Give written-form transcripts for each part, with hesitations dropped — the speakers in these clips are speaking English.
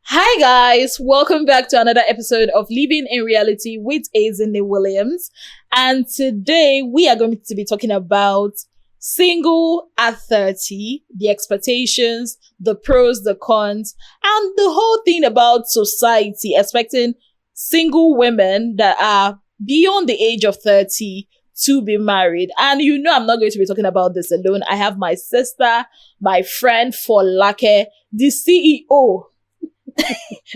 Hi guys, welcome back to another episode of Living in Reality with Azinne Williams. And today we are going to be talking about single at 30, the expectations, the pros, the cons, and the whole thing about society expecting single women that are beyond the age of 30 to be married. And you know I'm not going to be talking about this alone. I have my sister, my friend Folake, the CEO.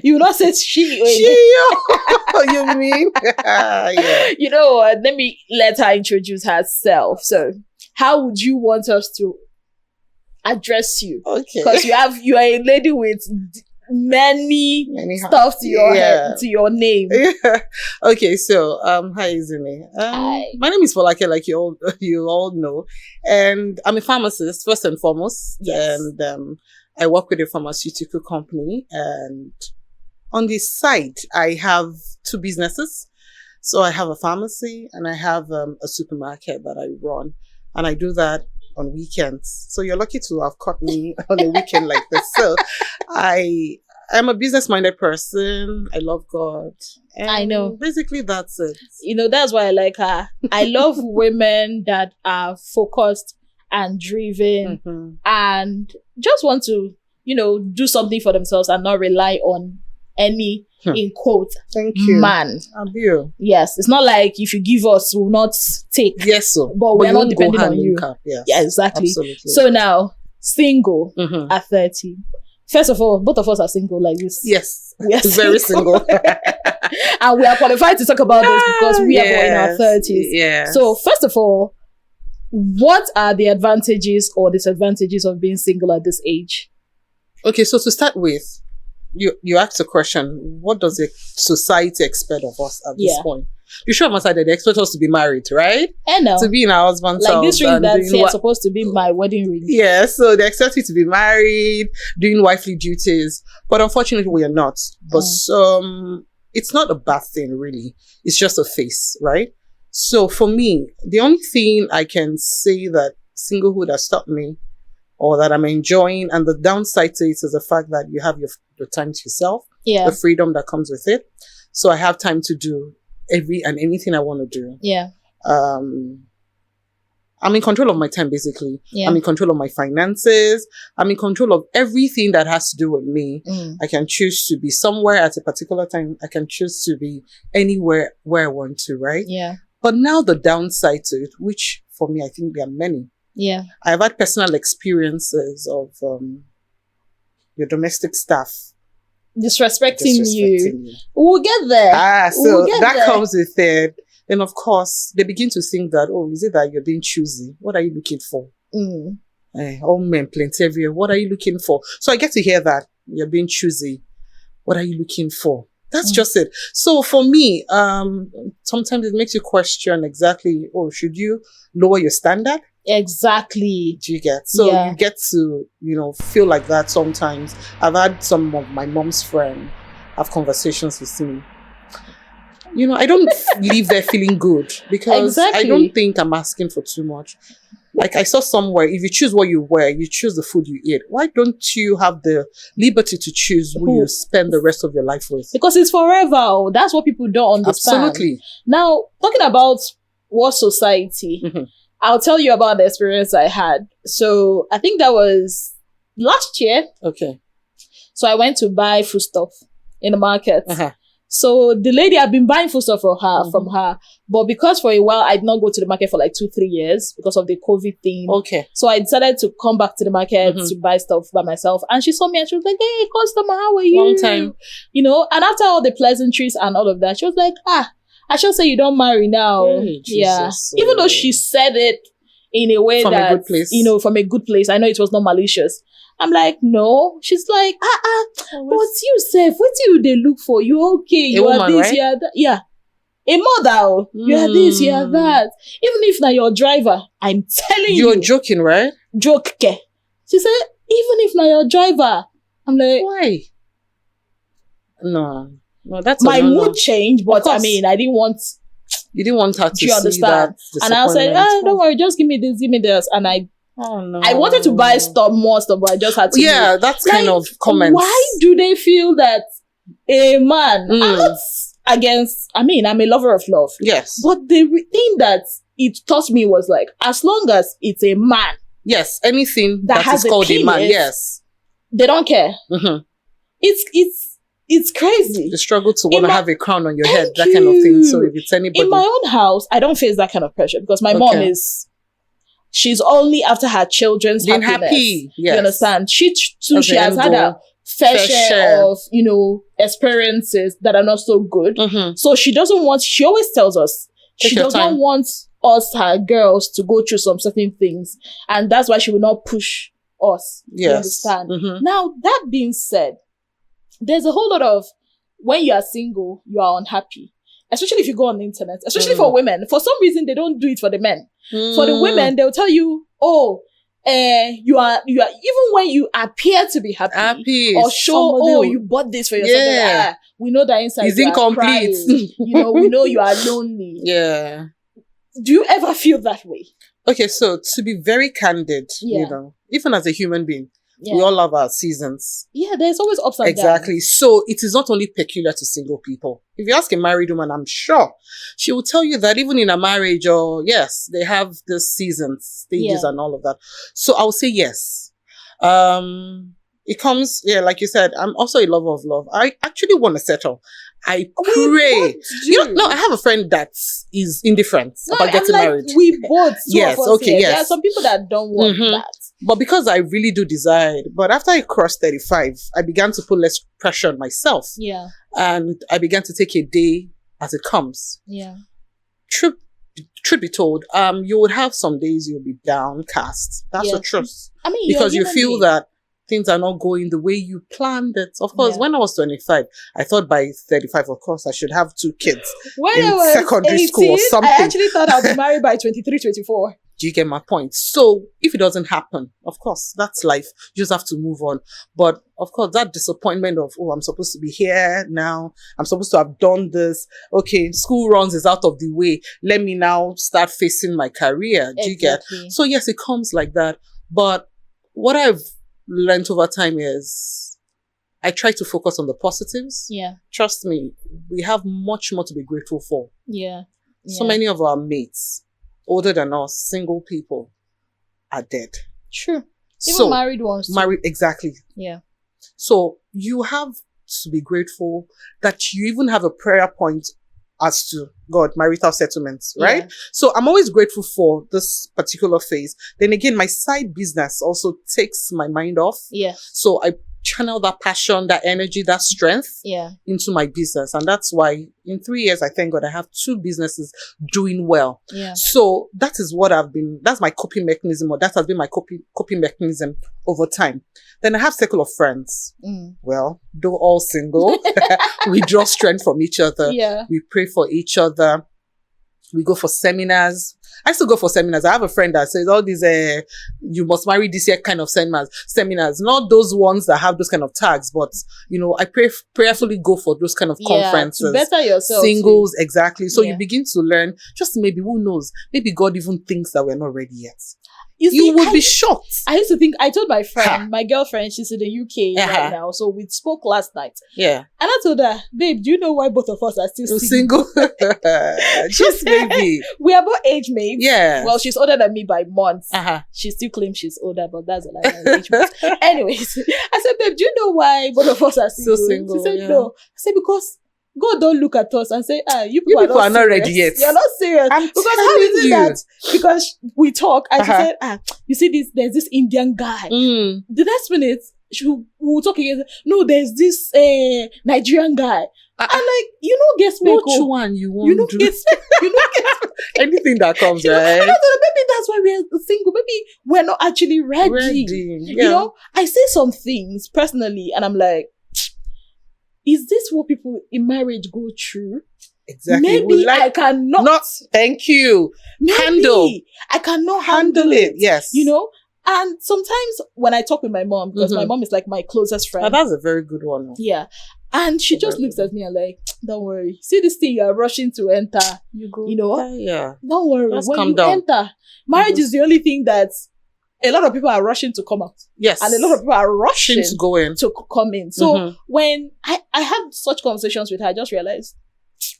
You will not say she. You mean? Yeah. You know what? Let her introduce herself. So, how would you want us to address you? Okay. Because you are a lady with many stuff to your head, to your name. Yeah. Okay, so hi Izumi. Hi. My name is Folake, like you all know, and I'm a pharmacist first and foremost. Yes. And I work with a pharmaceutical company, and on the side, I have two businesses. So I have a pharmacy and I have a supermarket that I run, and I do that on weekends. So you're lucky to have caught me on a weekend like this. So I'm a business-minded person. I love God. And I know. Basically, that's it. You know, that's why I like her. I love women that are focused and driven and just want to, do something for themselves and not rely on any, in quote, Thank you. man. Abiyo. Yes, it's not like if you give us, we'll not take. Yes, so. But we're you not won't depending go hand on in you. cap, yes. Yeah, exactly. Absolutely. So now, single at 30. First of all, both of us are single like this. Yes. We are very single. And we are qualified to talk about this because we are in our 30s. Yeah. So first of all, what are the advantages or disadvantages of being single at this age? Okay, so to start with, you asked a question, what does the society expect of us at this point? You sure must say that they expect us to be married, right? I know. To be in our husband's house. Like this ring that's here supposed to be my wedding ring. Yeah, so they expect you to be married, doing wifely duties. But unfortunately, we are not. But it's not a bad thing, really. It's just a phase, right? So for me, the only thing I can say that singlehood has stopped me or that I'm enjoying, and the downside to it is the fact that you have your time to yourself, the freedom that comes with it. So I have time to do every and anything I want to do. Yeah. I'm in control of my time, basically. Yeah. I'm in control of my finances. I'm in control of everything that has to do with me. I can choose to be somewhere at a particular time. I can choose to be anywhere where I want to, right? Yeah. But now the downside to it, which for me, I think there are many. Yeah. I've had personal experiences of your domestic staff disrespecting you. We'll get there. So that comes with it. Then, of course, they begin to think that, is it that you're being choosy? What are you looking for? All men, plenty everywhere. What are you looking for? So I get to hear that. You're being choosy. What are you looking for? That's just it. So for me, sometimes it makes you question exactly, should you lower your standard? Exactly. Do you get? So you get to, feel like that sometimes. I've had some of my mom's friends have conversations with me. I don't leave there feeling good because I don't think I'm asking for too much. Like I saw somewhere, if you choose what you wear, you choose the food you eat. Why don't you have the liberty to choose who you spend the rest of your life with? Because it's forever. That's what people don't understand. Absolutely. Now, talking about what society, I'll tell you about the experience I had. So I think that was last year. Okay. So I went to buy foodstuff in the market. So the lady had been buying foodstuff from her, but because for a while I did not go to the market for like 2-3 years because of the COVID thing. Okay. So I decided to come back to the market to buy stuff by myself. And she saw me and she was like, "Hey, customer, how are you?" Long time. And after all the pleasantries and all of that, she was like, I should say you don't marry now. Hey, Jesus. Yeah. Even though she said it in a way from that, a good place. From a good place. I know it was not malicious. I'm like, no. She's like, but you, Seth, what do you they look for? You okay? You are this, you are that. Yeah. A mother, you are this, you are that. Even if now you're a driver, I'm telling you. You're joking, right? Joke. She said, even if now you're a driver. I'm like, why? No, that's my mood changed, but I mean, I didn't want. You didn't want her to see understand? that. And I said, don't worry, just give me this, and I Oh no. I wanted to buy more stuff, but I just had to. Yeah, move. that's kind of comments. Why do they feel that a man? I'm not against. I mean, I'm a lover of love. Yes. But the thing that it taught me was like, as long as it's a man. Yes, anything that has is called penis, a man. Yes. They don't care. Mm-hmm. It's crazy. The struggle to want to have a crown on your head, that you. kind of thing. So if it's anybody. In my own house, I don't face that kind of pressure because my mom she's only after her children's being happiness. happy. Yes. You understand? She As has had a fair share of, experiences that are not so good. Mm-hmm. So she always tells us, she does not want us, her girls, to go through some certain things. And that's why she will not push us. Yes. You understand? Mm-hmm. Now, that being said, there's a whole lot of, when you are single, you are unhappy. Especially if you go on the internet. Especially for women. For some reason, they don't do it for the men. For the women, they'll tell you, you are, even when you appear to be happy or show, you bought this for yourself. Yeah. We know that inside it's you incomplete. Are crying. We know you are lonely. Yeah. Do you ever feel that way? Okay, so to be very candid, even as a human being, we all have our seasons. Yeah, there's always ups and downs. Exactly. So it is not only peculiar to single people. If you ask a married woman, I'm sure she will tell you that even in a marriage, they have the seasons, stages and all of that. So I would say yes. It comes, like you said, I'm also a lover of love. I actually want to settle. I pray. I have a friend that is indifferent about getting married. We both. Yes, okay, yes. There are some people that don't want that. But because I really do desire it. But after I crossed 35, I began to put less pressure on myself. Yeah. And I began to take a day as it comes. Yeah. Truth be told, you would have some days you'll be downcast. That's the truth. I mean, because you feel that things are not going the way you planned it. Of course, when I was 25, I thought by 35, of course, I should have 2 kids in secondary school or something. I actually thought I'd be married by 23, 24. Do you get my point? So if it doesn't happen, of course, that's life. You just have to move on. But of course, that disappointment of, I'm supposed to be here now. I'm supposed to have done this. Okay, school runs is out of the way. Let me now start facing my career. Do you get? So yes, it comes like that. But what I've learned over time is I try to focus on the positives. Yeah. Trust me, we have much more to be grateful for. Yeah. So many of our mates, older than us, single people, are dead. True. Even married ones. Married, exactly. Yeah. So you have to be grateful that you even have a prayer point as to God, marital settlements, right? Yeah. So I'm always grateful for this particular phase. Then again, my side business also takes my mind off. Yeah. So I channel that passion, that energy, that strength into my business. And that's why in 3 years, I thank God I have 2 businesses doing well. Yeah. So that is that's my coping mechanism, or that has been my coping mechanism over time. Then I have a circle of friends. Well, though all single, we draw strength from each other. Yeah. We pray for each other. We go for seminars. I still go for seminars. I have a friend that says all these, you must marry this year kind of seminars, not those ones that have those kind of tags, but, I prayerfully go for those kind of conferences. To better yourself. Singles, exactly. So you begin to learn, just maybe, who knows, maybe God even thinks that we're not ready yet. You will be shocked. I used to think, I told my friend, my girlfriend, she's in the UK right now. So we spoke last night. Yeah. And I told her, babe, do you know why both of us are still single? Just maybe. We are both age mates. Yeah. Well, she's older than me by months. She still claims she's older, but that's a lie. Age mates. Anyways, I said, babe, do you know why both of us are single? She said, no. I said, because God don't look at us and say, you people are not ready yet. You're not serious. Because how is it that? Because we talk and she said, you see there's this Indian guy. The next minute, we'll talk again. No, there's this Nigerian guy. And guess me. Which one you want to do? Guess anything that comes, right? Maybe that's why we're single. Maybe we're not actually ready. Yeah. I say some things personally and I'm like, is this what people in marriage go through? Exactly. Maybe I cannot. Thank you. I cannot handle it. Yes. And sometimes when I talk with my mom, because my mom is like my closest friend. That's a very good one. Yeah. And she just looks at me and like, don't worry. See this thing you're rushing to enter. You go. Yeah. Don't worry. Just when calm you down. enter, marriage is the only thing that a lot of people are rushing to come out. Yes. And a lot of people are rushing to go in. to come in. So when I had such conversations with her, I just realized,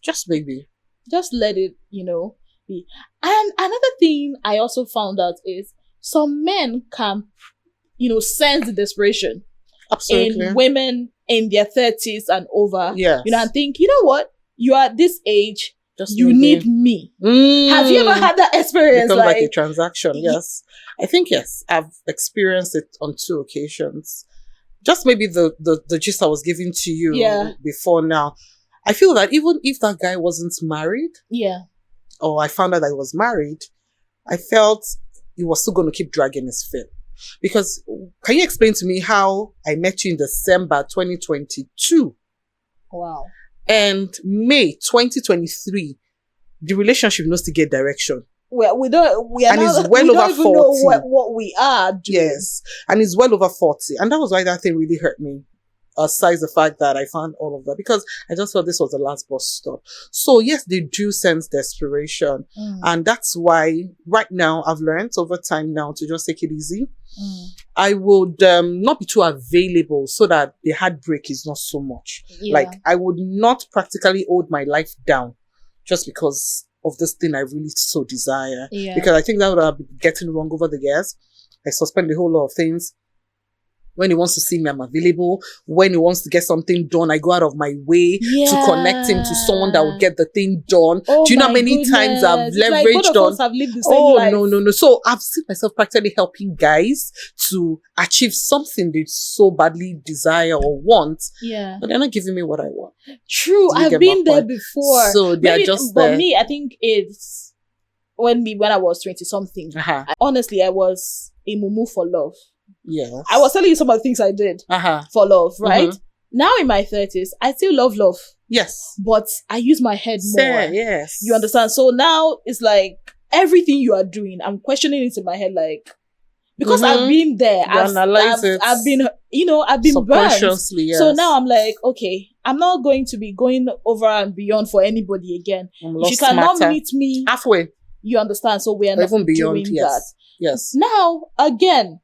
just maybe. Just let it, be. And another thing I also found out is some men can, sense the desperation Absolutely. in women in their 30s and over. Yes. And think, you know what? You are at this age. Just you need me. Have you ever had that experience? Become like a transaction, yes. I think, yes. I've experienced it on 2 occasions. Just maybe the gist I was giving to you before now. I feel that even if that guy wasn't married, or I found out that he was married, I felt he was still going to keep dragging his feet. Because, can you explain to me how I met you in December 2022? Wow. And May 2023, the relationship knows to get direction. Well, we are and not, it's well we over don't even 40. know what we are doing. Yes. And it's well over 40. And that was why that thing really hurt me. Aside the fact that I found all of that. Because I just felt this was the last bus stop. So yes, they do sense desperation. And that's why right now I've learned over time now to just take it easy. I would not be too available so that the heartbreak is not so much. Like I would not practically hold my life down just because of this thing I really so desire. Because I think that would have been getting wrong over the years. I suspend a whole lot of things. When he wants to see me, I'm available. When he wants to get something done, I go out of my way to connect him to someone that will get the thing done. Do you know how many times I've leveraged on? Have lived the same life. No. So I've seen myself practically helping guys to achieve something they so badly desire or want. But they're not giving me what I want. True. I've been there before. So they're just there. For me, I think it's when I was 20 something. Honestly, I was a mumu for love. Yes. I was telling you some of the things I did for love, right? Now in my 30s, I still love. Yes. But I use my head more. Yes. You understand? So now it's like everything you are doing, I'm questioning it in my head, like, because I've been there. I've been, I've been burned. Yes. So now I'm like, okay, I'm not going to be going over and beyond for anybody again. If you cannot meet me halfway, you understand? So we are not even beyond doing that. Yes. Now, again,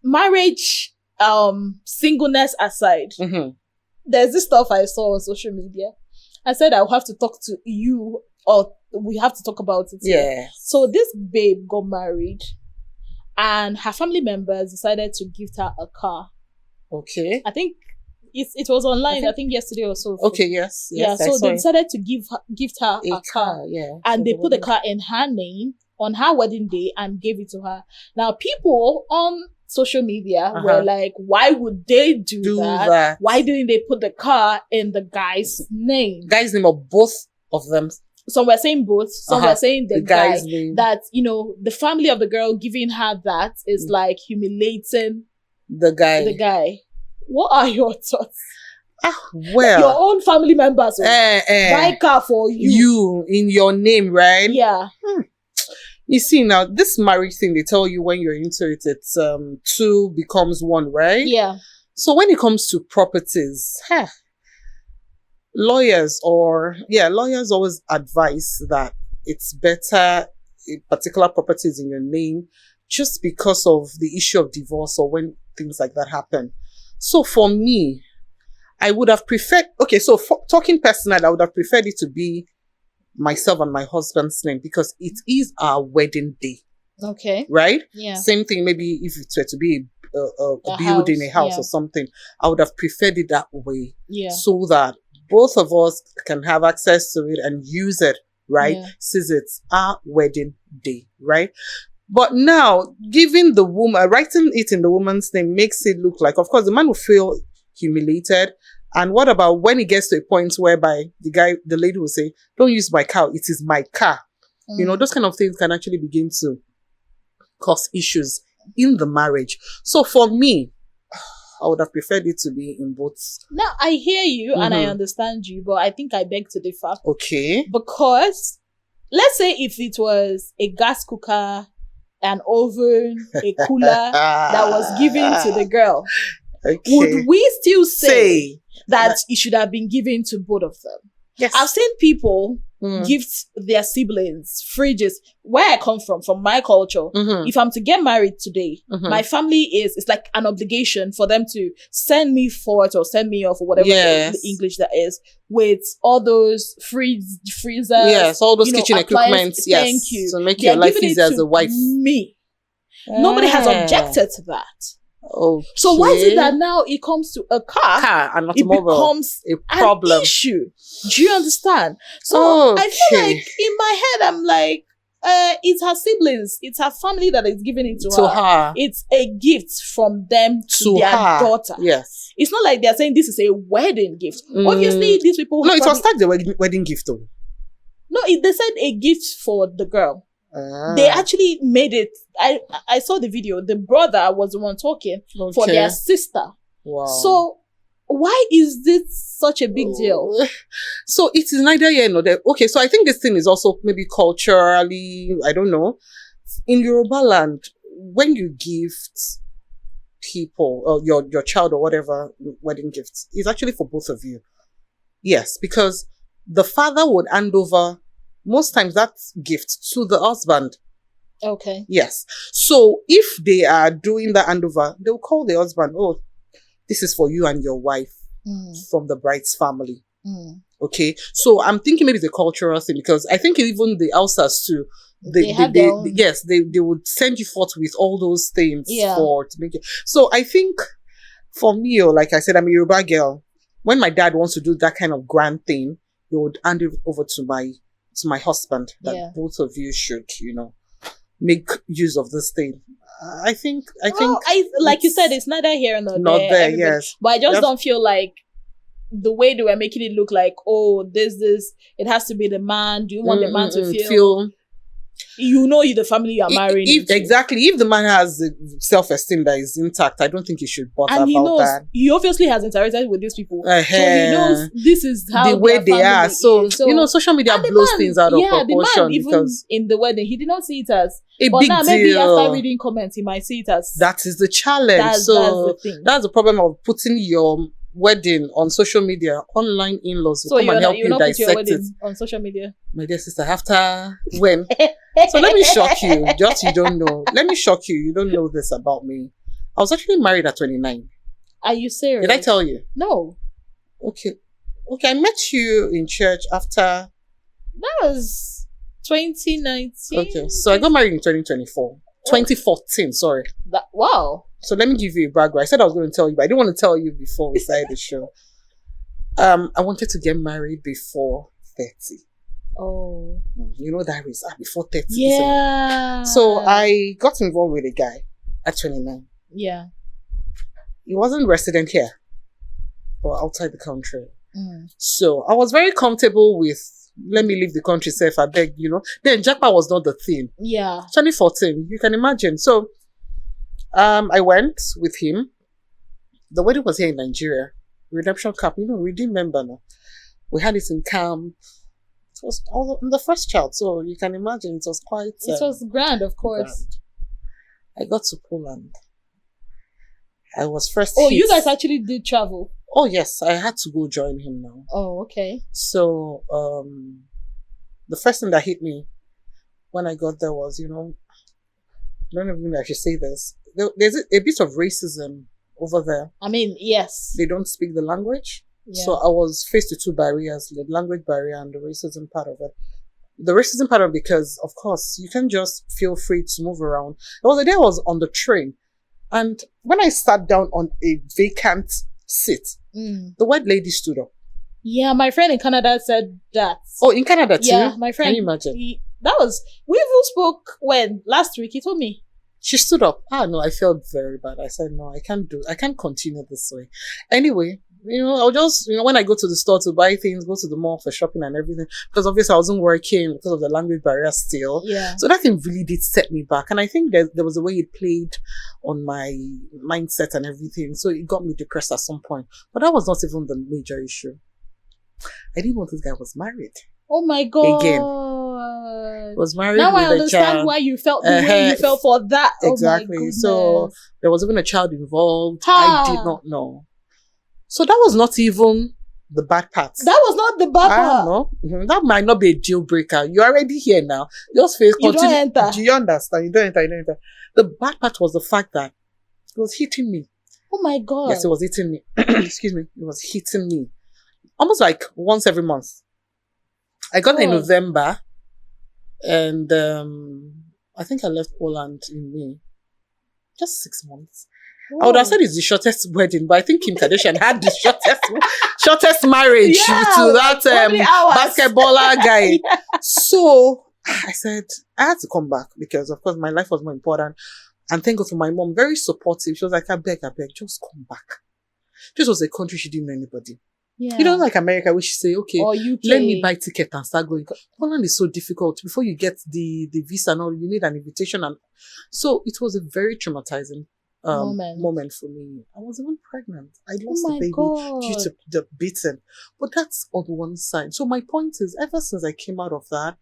marriage, singleness aside, there's this stuff I saw on social media. I said I'll have to talk to you, or we have to talk about it. Yeah. So this babe got married, and her family members decided to gift her a car. Okay. I think it was online. I think yesterday or so. Okay. Yes. Yeah. So they decided to gift her a car. Yeah. And they put the car in her name on her wedding day and gave it to her. Now people on social media were like, why would they do that? Why didn't they put the car in the guy's name? Guy's name, or both of them? Some were saying both. Some were saying the guy's name. That, the family of the girl giving her that is like humiliating the guy. What are your thoughts? Well, your own family members buy car for you. You in your name, right? Yeah. You see, now, this marriage thing, they tell you when you're into it, it's 2 becomes 1, right? Yeah. So when it comes to properties, lawyers always advise that it's better if particular properties in your name just because of the issue of divorce or when things like that happen. So for me, I would have preferred, talking personally, I would have preferred it to be myself and my husband's name because it is our wedding day. Okay. Right? Yeah. Same thing, maybe if it were to be a building, a house or something, I would have preferred it that way. Yeah. So that both of us can have access to it and use it, right? Yeah. Since it's our wedding day, right? But now, giving the woman, writing it in the woman's name makes it look like, of course, the man will feel humiliated. And what about when it gets to a point whereby the lady will say, don't use my car, it is my car. Those kind of things can actually begin to cause issues in the marriage. So for me, I would have preferred it to be in both. Now, I hear you and I understand you, but I think I beg to differ. Okay. Because, let's say if it was a gas cooker, an oven, a cooler that was given to the girl, would we still say that it should have been given to both of them? Yes. I've seen people gift their siblings fridges. Where I come from my culture, if I'm to get married today, my family it's like an obligation for them to send me forth or send me off or whatever English that is, with all those freezers. Yes, all those kitchen equipment. Yes, thank you. to make your life easier as a wife. Me. Nobody has objected to that. Okay. So why is it that now it comes to a car and it automobile becomes a problem? An issue? Do you understand? So I feel like in my head I'm like, it's her siblings, it's her family that is giving it to her. It's a gift from them to their daughter. Yes. It's not like they're saying this is a wedding gift. Obviously, these people. No, it was not the wedding gift though. No, they said a gift for the girl. They actually made it. I saw the video. The brother was the one talking for their sister. Wow. So why is this such a big deal? So it is neither here nor there. Okay, so I think this thing is also maybe culturally, I don't know. In Yoruba land, when you gift people or your child or whatever wedding gifts, it's actually for both of you. Yes, because the father would hand over most times that gift to the husband. Okay. Yes. So if they are doing the handover, they'll call the husband, oh, this is for you and your wife from the bride's family. Okay. So I'm thinking maybe it's a cultural thing, because I think even the Hausas too, they would send you forth with all those things to make it. So I think for me, like I said, I'm a Yoruba girl. When my dad wants to do that kind of grand thing, he would hand it over to my husband, that both of you should, make use of this thing. I think like you said, it's neither here nor there. Yes. But I just don't feel like the way they were making it look like, oh, it has to be the man. Do you want the man to feel the family you are marrying into? Exactly. If the man has the self-esteem that is intact, I don't think he should bother and he about knows, that. He obviously has interacted with these people. So he knows this is how the way they are. So, social media blows things out of proportion. The man, even in the wedding, he did not see it as a but big now, deal. Maybe after reading comments, he might see it as that is the challenge. That's the thing. That's the problem of putting your wedding on social media. Online in-laws will come and help you dissect it on social media. My dear sister, after when? So let me shock you. Just you don't know. Let me shock you. You don't know this about me. I was actually married at 29. Are you serious? Did I tell you? No. Okay. I met you in church after. That was 2019. Okay, so I got married in 2024. 2014, sorry. Wow. So let me give you a background. I said I was going to tell you, but I didn't want to tell you before we started the show. I wanted to get married before 30. Oh. You know that is before 30. Yeah. So I got involved with a guy at 29. Yeah. He wasn't resident here, but outside the country. So I was very comfortable with, let me leave the country safe, I beg, Then Jackpot was not the thing. Yeah. 2014, you can imagine. So I went with him. The wedding was here in Nigeria. Redemption Camp, Redeem member now. We had it in camp. I was the first child, so you can imagine it was quite... it was grand, of course. Grand. I got to Poland. I was first hit. You hit. guys actually did travel? Oh, yes. I had to go join him now. Oh, okay. So, the first thing that hit me when I got there was, I don't even know if I should say this. There's a bit of racism over there. I mean, yes. They don't speak the language. Yeah. So I was faced with two barriers, the language barrier and the racism part of it. The racism part of it because, of course, you can't just feel free to move around. There was a day I was on the train, and when I sat down on a vacant seat, the white lady stood up. Yeah, my friend in Canada said that. Oh, in Canada too? Yeah, my friend. Can you imagine? We even spoke last week, he told me. She stood up. No, I felt very bad. I said, no, I can't continue this way. Anyway, I'll just, when I go to the store to buy things, go to the mall for shopping and everything, because obviously I wasn't working because of the language barrier still. Yeah. So that thing really did set me back. And I think there was a way it played on my mindset and everything. So it got me depressed at some point. But that was not even the major issue. I didn't know this guy was married. Oh my God. Again. Was married now with I understand a child. Why you felt the way you felt for that. Exactly. Oh my goodness. So there was even a child involved. I did not know. So that was not even the bad part. That was not the bad I part. don't know. That might not be a deal breaker. You're already here now. Just face You don't enter. Do you understand? You don't enter. The bad part was the fact that it was hitting me. Oh my God. Yes, it was hitting me. Excuse me. It was hitting me. Almost like once every month. I got there in November, and I think I left Poland in May. Just 6 months. I would have said it's the shortest wedding, but I think Kim Kardashian had the shortest marriage to that basketballer guy. Yeah. So I said, I had to come back because, of course, my life was more important. And thank God for my mom, very supportive. She was like, I beg, just come back. This was a country she didn't know anybody. Yeah. You know, like America, where she say, okay, or UK. Let me buy ticket and start going. Poland is so difficult. Before you get the visa and all, you need an invitation. And so it was a very traumatizing moment for me. I was even pregnant. I lost the baby due to the beating. But that's on one side. So my point is, ever since I came out of that,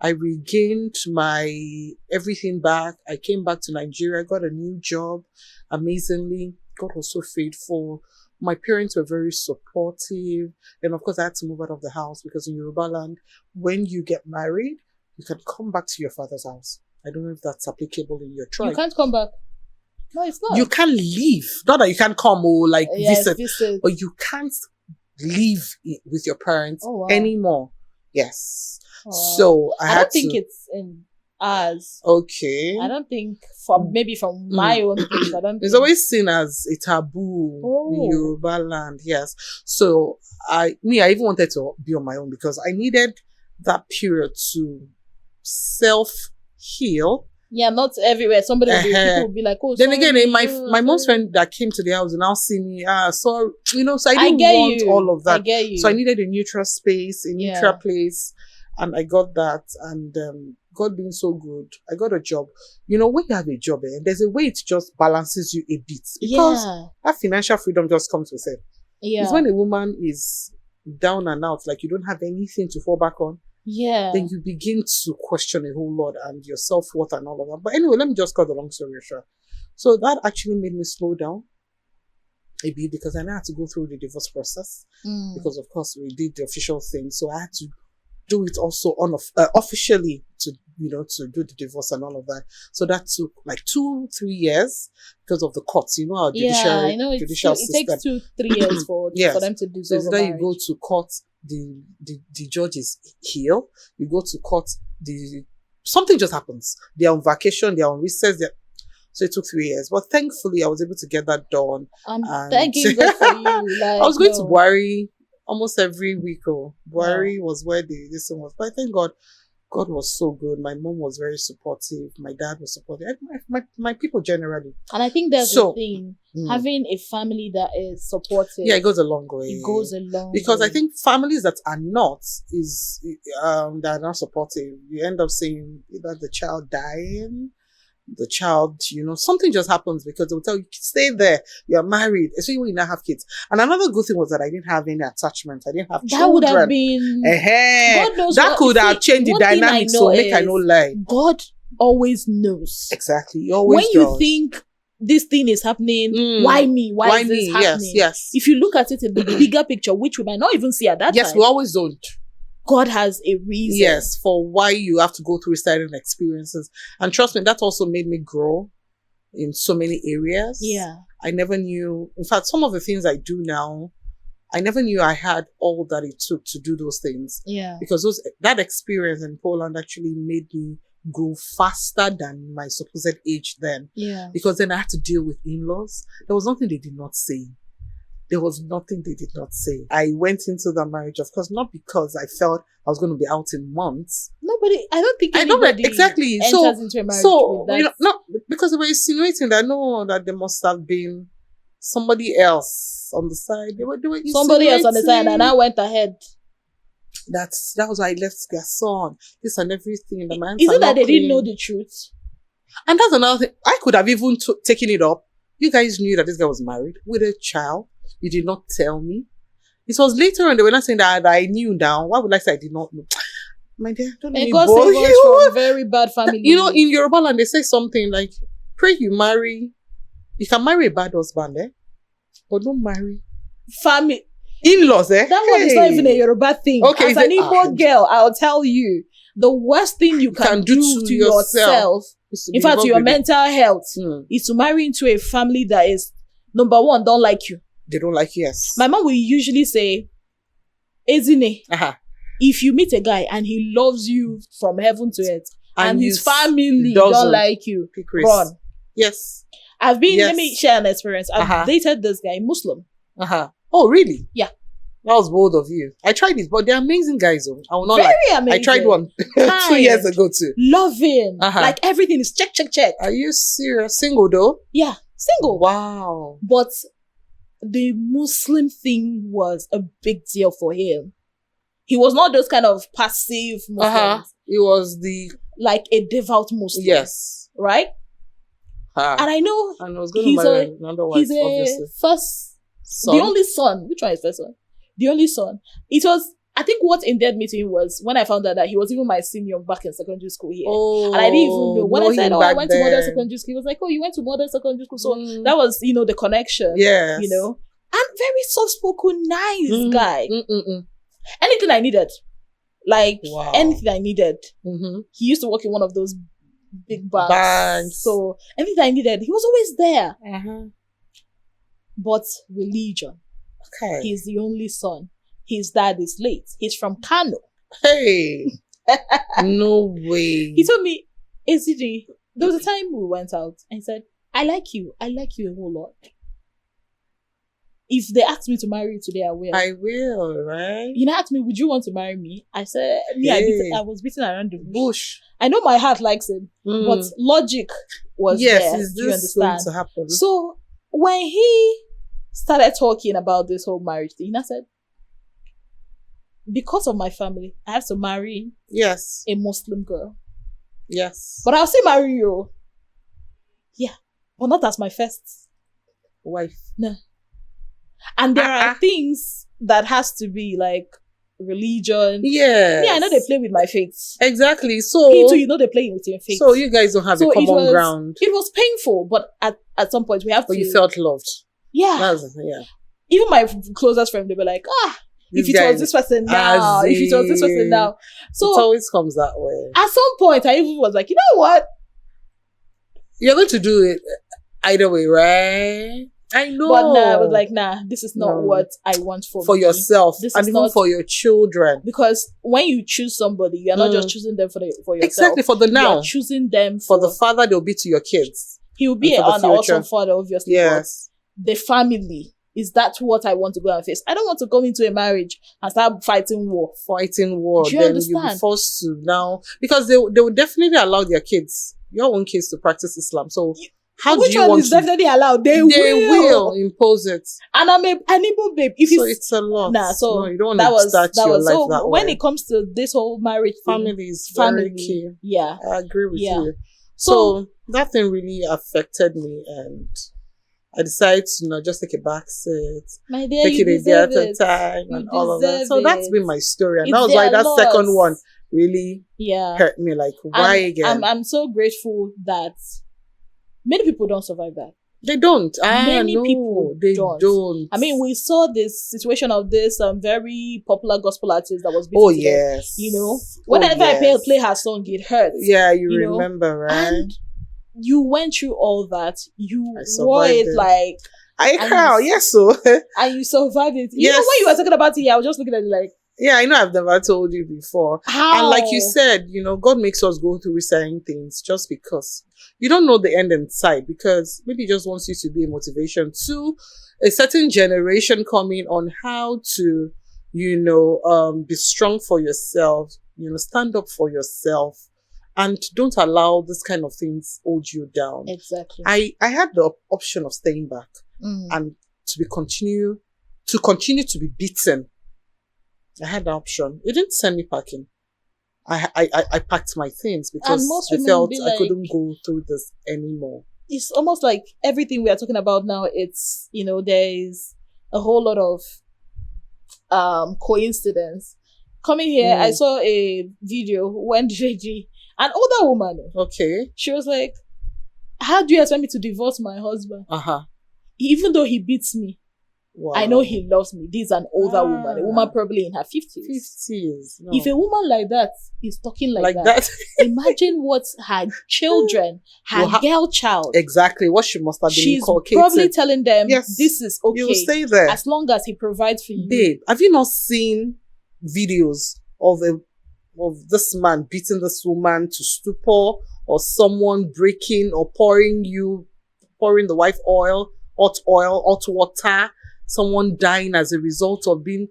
I regained my everything back. I came back to Nigeria, got a new job. Amazingly, God was so faithful. My parents were very supportive. And of course, I had to move out of the house because in Yoruba land, when you get married, you can come back to your father's house. I don't know if that's applicable in your tribe. You can't come back. No, it's not. You can't leave. Not that you can't come or visit, but you can't live with your parents anymore. Yes. So I don't think it's in ours. Okay. I don't think maybe from my own place. I don't. It's always seen as a taboo in Yoruba land. Yes. So I even wanted to be on my own because I needed that period to self-heal. Yeah, not everywhere. Somebody people will be like, oh, then again, my mom's friend that came to the house and now see me, so I didn't want all of that. I get you. So I needed a neutral space, a neutral place, and I got that. And God being so good, I got a job. You know, when you have a job, there's a way it just balances you a bit because that financial freedom just comes with it. Yeah, it's when a woman is down and out, like you don't have anything to fall back on. Yeah. Then you begin to question a whole lot and your self-worth and all of that. But anyway, let me just cut the long story short. So that actually made me slow down a bit because I now had to go through the divorce process because, of course, we did the official thing. So I had to do it also officially to do the divorce and all of that. So that took like 2-3 years because of the courts. You know our judicial system. It takes 2-3 years for them to do so. So then you go to court. The judges heal. You go to court. Something just happens. They're on vacation. They're on recess. So it took 3 years, but thankfully I was able to get that done. Thanking God for you. I was going to Buhari almost every week. Buhari was where this one was, but I thank God. God was so good. My mom was very supportive. My dad was supportive. My people generally. And I think that's the thing. Having a family that is supportive. Yeah, it goes a long way. It goes a long way. Because I think families that are not that are not supportive, you end up seeing either the child dying, the child, something just happens because they'll tell you, stay there, you're married, especially when you now have kids. And another good thing was that I didn't have any attachment. I didn't have children. That would have been... God knows that could have changed the dynamics, so make I no lie. God always knows. Exactly. He always when you think this thing is happening, why me? Why is this happening? Yes. If you look at it in the bigger picture, which we might not even see at that time. Yes, we always don't. God has a reason. Yes, for why you have to go through certain experiences. And trust me, that also made me grow in so many areas. Yeah. I never knew, in fact, some of the things I do now, I never knew I had all that it took to do those things. Yeah. Because that experience in Poland actually made me grow faster than my supposed age then. Yeah. Because then I had to deal with in-laws. There was nothing they did not say. There was nothing they did not say. I went into the marriage, of course, not because I felt I was going to be out in months. I don't think anybody exactly. enters into a marriage with that. Not because they were insinuating that there must have been somebody else on the side. They were somebody else on the side, and I went ahead. That was why I left their son. This and everything. The man. Is it that they didn't know the truth? And that's another thing. I could have even taken it up. You guys knew that this guy was married with a child. You did not tell me. It was later on they were not saying that I knew now. Why would I say I did not know? My dear, don't let me bore you. From very bad family. In Yoruba land, they say something like, pray you marry. You can marry a bad husband, but don't marry. Family. In-laws, eh? That one is not even a Yoruba thing. Okay, As an Igbo girl, I'll tell you, the worst thing you can do to yourself, in fact, to your mental health, is to marry into a family that is, number one, don't like you. They don't like you, yes. My mom will usually say, Ezine, if you meet a guy and he loves you from heaven to earth, and his family don't like you, run. Yes. Let me share an experience. I've dated this guy, Muslim. Oh, really? Yeah. That was bold of you. I tried it, but they're amazing guys. Though. I will not Very lie. amazing. I tried one 2 years ago too. Loving. Like everything is check. Are you serious? Single though? Yeah, single. Wow. But the Muslim thing was a big deal for him. He was not those kind of passive Muslims. He was like a devout Muslim. Yes. Right? And I know and I was going to marry another wife, he's obviously. First son. The only son. Which one is first son? The only son. It was, I think what endeared me to him was when I found out that he was even my senior back in secondary school here. And I didn't even know. When I said, I went to modern secondary school, he was like, you went to modern secondary school. So that was, the connection. Yes. And very soft-spoken, nice guy. Anything I needed. Anything I needed. He used to work in one of those big banks. So anything I needed, he was always there. But religion. Okay. He's the only son. His dad is late. He's from Kano. Hey. No way. He told me, ACG, there was a time we went out and he said, I like you. I like you a whole lot. If they ask me to marry you today, I will. I will, right? Asked me, would you want to marry me? I said, I was beating around the bush. I know my heart likes it, but logic was there. Yes, is this going to happen? So when he started talking about this whole marriage thing, I said, because of my family, I have to marry a Muslim girl. Yes. But I'll still marry you. Yeah. But not as my first wife. No. And there are things that has to be like religion. Yeah. Yeah, I know they play with my faith. Exactly. So he too, they play with your faith. So you guys don't have a common ground. It was painful, but at some point we have to. But you felt loved. Yeah. Even my closest friend, they were like, if it was this person now, if it was this person now. So it always comes that way. At some point, I even was like, you know what? You're going to do it either way, right? I know. But I was like, this is not what I want for me. Yourself. And even for your children. Because when you choose somebody, you're not just choosing them for yourself. Exactly, for the now. You're choosing them for the father they'll be to your kids. He will be an awesome father, obviously. Yes. But the family, is that what I want to go and face? I don't want to go into a marriage and start fighting war. Do you understand? You'll be forced to now. Because they will definitely allow their kids, your own kids, to practice Islam. So how do you want to? Which one is definitely allowed? They will impose it. And I'm an Igbo babe. It's a lot. You don't want to start your life that way. When it comes to this whole marriage thing, family is very key. Yeah. I agree with you. So that thing really affected me, and I decided to just take a back seat, take it a day at a time, and all of that. So that's been my story, and that was why that second one really hurt me. Like, why again? I'm so grateful that many people don't survive that. They don't. Many people don't. I mean, we saw this situation of this very popular gospel artist that was beaten to death. Whenever I play her song, it hurts. Yeah, you remember, right? And you went through all that. You wore it like I cry. Yes, so and you survived it. You know, when you were talking about it, I was just looking at it like. Yeah, I know I've never told you before. How? And like you said, God makes us go through certain things just because you don't know the end in sight, because maybe he just wants you to be a motivation to a certain generation coming on how to, be strong for yourself, stand up for yourself, and don't allow this kind of things hold you down. Exactly. I had the option of staying back and to continue to be beaten. I had the option. It didn't send me packing. I packed my things because I felt I couldn't go through this anymore. It's almost like everything we are talking about now, it's, there is a whole lot of coincidence. Coming here, I saw a video when an older woman. Okay. She was like, how do you expect me to divorce my husband? Even though he beats me. Wow. I know he loves me. This is an older woman, a woman probably in her 50s. 50s. No. If a woman like that is talking like that, imagine what her children, her girl child. Exactly. What she must have been She's inculcated. probably telling them, yes, this is okay. You stay there. As long as he provides for you. Babe, have you not seen videos of this man beating this woman to stupor, or someone breaking or pouring the wife hot water, someone dying as a result of being...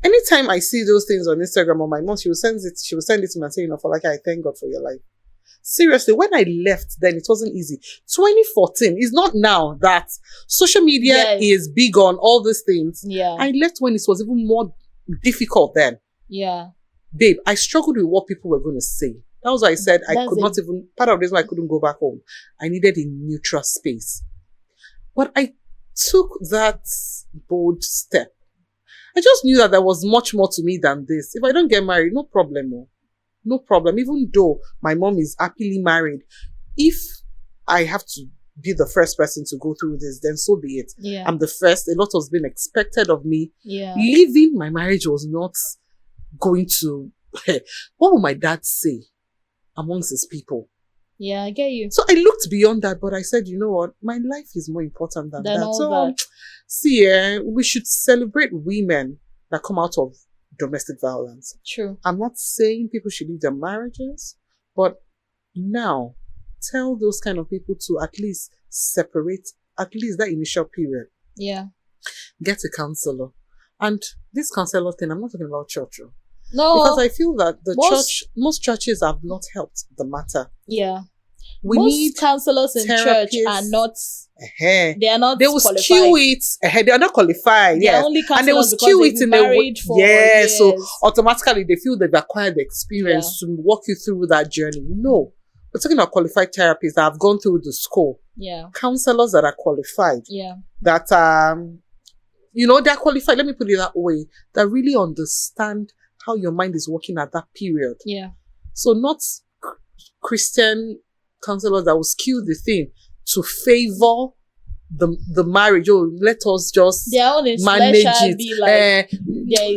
Anytime I see those things on Instagram or my mom, she will send it to me and say, for like, I thank God for your life. Seriously, when I left then, it wasn't easy. 2014 is not now that social media is big on all these things. Yeah. I left when it was even more difficult then. Yeah. Babe, I struggled with what people were going to say. That was why I said part of the reason why I couldn't go back home. I needed a neutral space. But I took that bold step. I just knew that there was much more to me than this. If I don't get married, no problem. No problem. Even though my mom is happily married, if I have to be the first person to go through this, then so be it. Yeah. I'm the first. A lot has been expected of me. Yeah. Leaving my marriage was not going to... What would my dad say amongst his people? Yeah, I get you. So I looked beyond that, but I said, you know what? My life is more important than that. So, that. See, we should celebrate women that come out of domestic violence. True. I'm not saying people should leave their marriages, but now tell those kind of people to at least separate, at least that initial period. Yeah. Get a counselor. And this counselor thing, I'm not talking about church. No. Because I feel that most churches have not helped the matter. Yeah. We need counselors in church are not... They are not They will qualified. skew it. They are not qualified. They are only and they will counselors skew because it in they've been married for years. So automatically they feel they've acquired the experience to walk you through that journey. No. We're talking about qualified therapists that have gone through the school. Yeah. Counselors that are qualified. Yeah. That, they're qualified, let me put it that way, that really understand how your mind is working at that period. Yeah. So not Christian counselors that will skew the thing to favor the marriage. Oh, let us just manage it. Be like,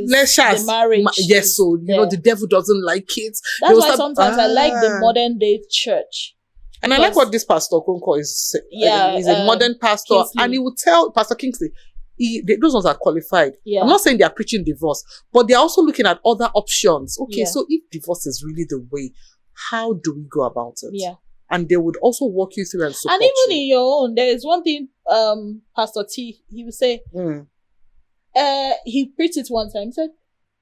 let's just the marriage. Yes, so the devil doesn't like it. That's why sometimes I like the modern day church. And I like what this Pastor Kunko is saying. Yeah, he's a modern pastor, Kingsley. And he will tell Pastor Kingsley, those ones are qualified. Yeah. I'm not saying they are preaching divorce, but they're also looking at other options. Okay, so if divorce is really the way, how do we go about it? Yeah. And they would also walk you through and support you. And even in your own, there is one thing Pastor T, he would say, he preached it one time. He said,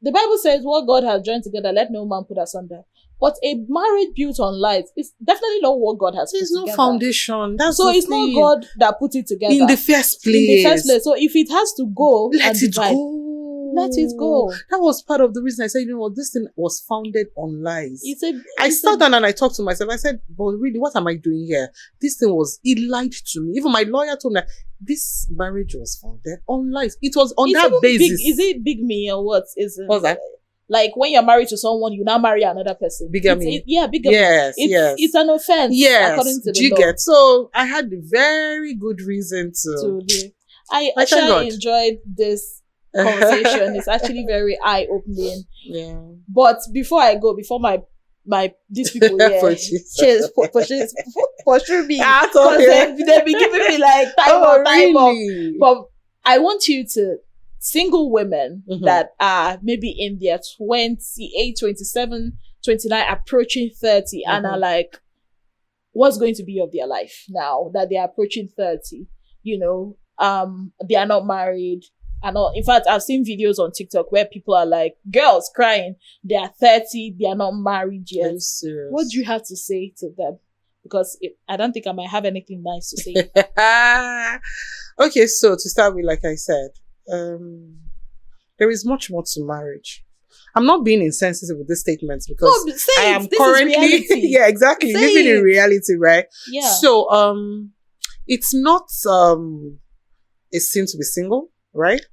the Bible says, what God has joined together, let no man put asunder. But a marriage built on lies is definitely not what God has put together. There's no foundation. So it's not God that put it together. In the first place. So if it has to go, let it go. Let it go. That was part of the reason I said, this thing was founded on lies. I sat down and I talked to myself. I said, but really, what am I doing here? This thing he lied to me. Even my lawyer told me that this marriage was founded on lies. It was on that basis. Is it bigamy or what? What's that? Like when you're married to someone, you now marry another person. Bigamy. Bigamy. Yes, it's an offense. Yes, according to the do you law. get? So I had a very good reason to I actually enjoyed this conversation. It's actually very eye-opening. Yeah. But before I go, before these people here pursue me, because they be giving me like time up. But I want you to single women that are maybe in their 28, 27, 29, approaching 30, and are like, what's going to be of their life now that they're approaching 30? They are not married. In fact, I've seen videos on TikTok where people are like, girls crying, they are 30, they are not married yet. What do you have to say to them? Because I don't think I might have anything nice to say. Okay, so to start with, like I said, there is much more to marriage. I'm not being insensitive with these statements because I am currently living in reality, right? Yeah. So it's not a sin to be single, right?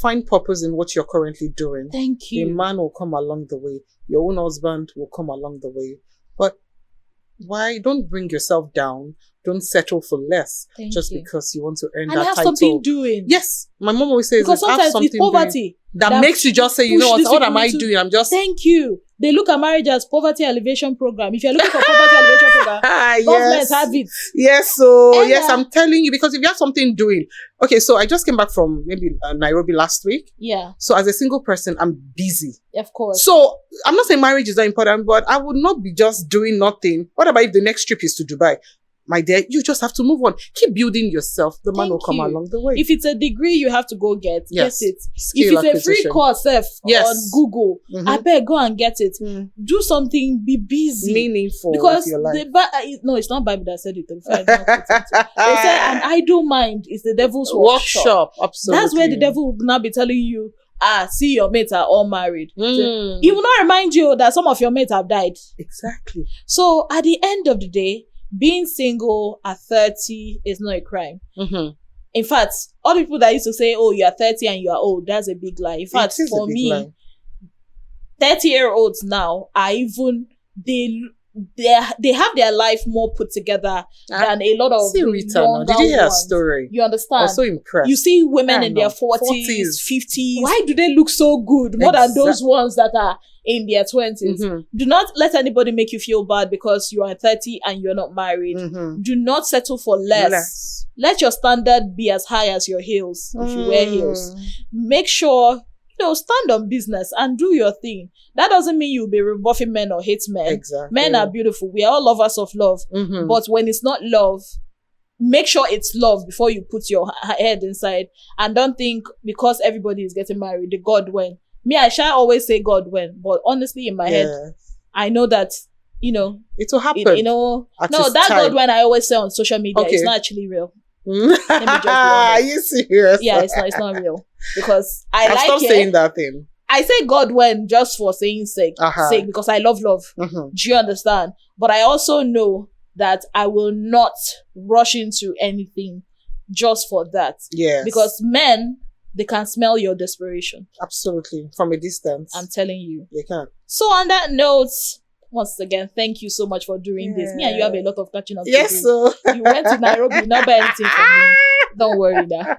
Find purpose in what you're currently doing. Thank you. A man will come along the way. Your own husband will come along the way. But why don't bring yourself down Don't settle for less Thank just you. because you want to earn And that have title. something doing. Yes, my mom always says, Because have sometimes something it's poverty doing that makes you just say, you know push what am people I to- doing? I'm just Thank you. They look at marriage as poverty elevation program. If you're looking for poverty elevation program, government yes. have it. Yes, so And, yes, I'm telling you, because if you have something doing, okay, so I just came back from maybe Nairobi last week. Yeah, So as a single person, I'm busy. of course. So I'm not saying marriage is not important, but I would not be just doing nothing. What about if the next trip is to Dubai? My dear, you just have to move on. Keep building yourself. The man Thank will come you. along the way. If it's a degree you have to go get Yes. it. Skill If it's a free acquisition. course Yes. on Google, Mhm. I beg go and get it. Mm. Do something, be busy. Meaningful Because with your life. no, it's not Bible that said it. In fact, it's not it. They say an idle mind is the devil's workshop. Absolutely. That's where the devil will now be telling you, see your mates are all married. So Mm. he will not remind you that some of your mates have died. Exactly. So at the end of the day, being single at 30 is not a crime. Mm-hmm. In fact, all the people that used to say, oh, you are 30 and you are old, that's a big lie. In fact, It is a for big me, lie. 30-year-olds now are even, they have their life more put together than a lot of See Rita now. Did you hear her story? You I understand? was so impressed. You see women I in their know. 40s, 50s. Why do they look so good more than those ones that are in their 20s? Mhm. Do not let anybody make you feel bad because you are 30 and you're not married. Mhm. Do not settle for less. Let your standard be as high as your heels if you wear heels. Make sure, stand on business and do your thing. That doesn't mean you'll be rebuffing men or hate men. Exactly. Men are beautiful. We are all lovers of love. Mhm. But when it's not love, make sure it's love before you put your head inside. And don't think because everybody is getting married, the God when. Me, I shall always say God when. But honestly, in my head, I know that, it will happen. that its God time. when I always say on social media, Okay. it's not actually real. Are you serious? Yeah, it's not real. Because I I've like stopped it. saying that thing. I say God when just for saying sake because I love love. Mhm. Do you understand? But I also know that I will not rush into anything just for that. Yes. Because men, they can smell your desperation. Absolutely. From a distance. I'm telling you. They can. So on that note, once again, thank you so much for doing this. Me and you have a lot of catching up to do. Yes, so. You went to Nairobi, you not buy anything from me. Don't worry now.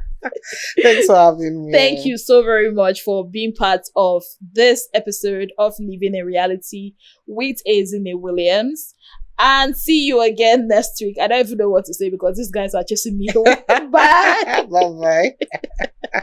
Thanks for having me. Thank you so very much for being part of this episode of Living in Reality with Ezine Williams. And see you again next week. I don't even know what to say because these guys are chasing me home. Bye. Bye-bye.